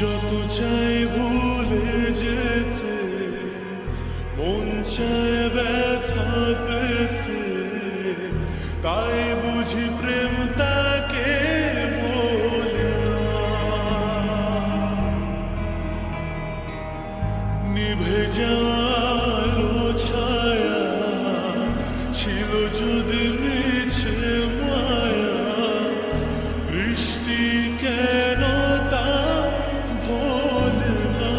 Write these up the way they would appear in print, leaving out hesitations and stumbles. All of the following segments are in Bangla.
যত চাই ভুলে যেতে, মন চায় ব্যথা পেতে, তাই বুঝি প্রেম তাকে বলে না। নিভে যাওয়ালো ছায়া ছিল যদি মিছে মায়া, বৃষ্টি কেন তা ভোলে না।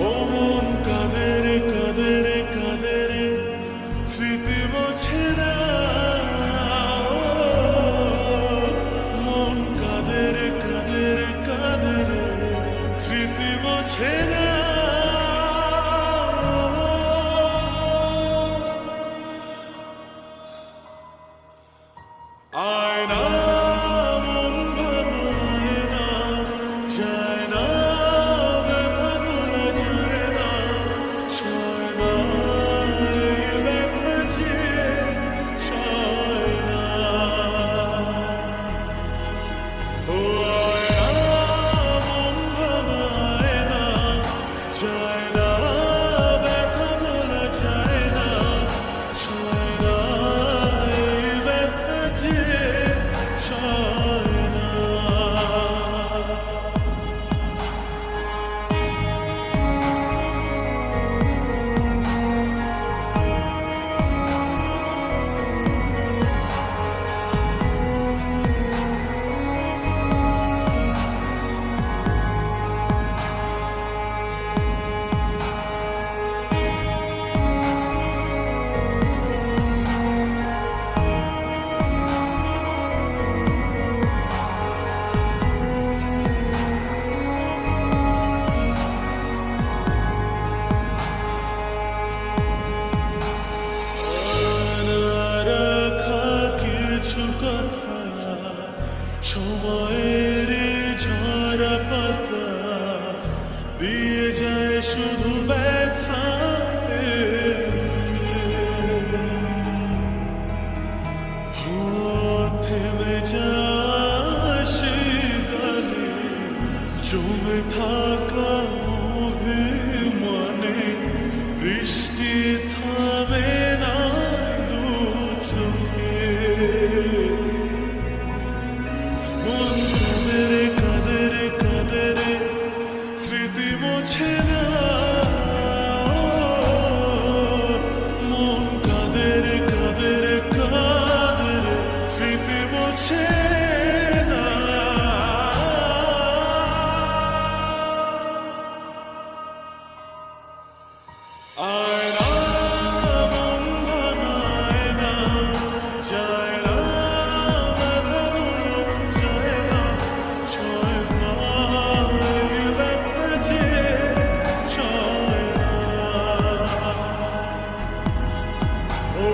ও মন কাঁদে রে কাঁদে রে কাঁদে রে, স্মৃতি মোছে না। মন কাঁদে রে কাঁদে রে কাঁদে রে, স্মৃতি মোছে না। আয়না মন ভাঙায় না, যায় না ব্যথা ভোলা যায় না, সয় না এই ব্যথা যে সয় না। ও আয়না মন ভাঙায় না, যায় না ব্যথা ভোলা যায় না, সয় না এই ব্যথা যে সয় না। রাখা কিছু কথা সময়ের ঝরা পাতা দিয়ে যায় শুধু ব্যথা। থেমে যায় সে গানে জমে থাকা অভিমানে, বৃষ্টি থামে না দু চোখে। মন কাঁদে রে কাঁদে রে কাঁদে রে, স্মৃতি মোছে না। মন কাঁদে রে কাঁদে রে কাঁদে রে, স্মৃতি মোছে না। আয়না মন ভাঙায় না, যায় না ব্যথা ভোলা যায় না, সয় না এই ব্যথা যে সয় না। ও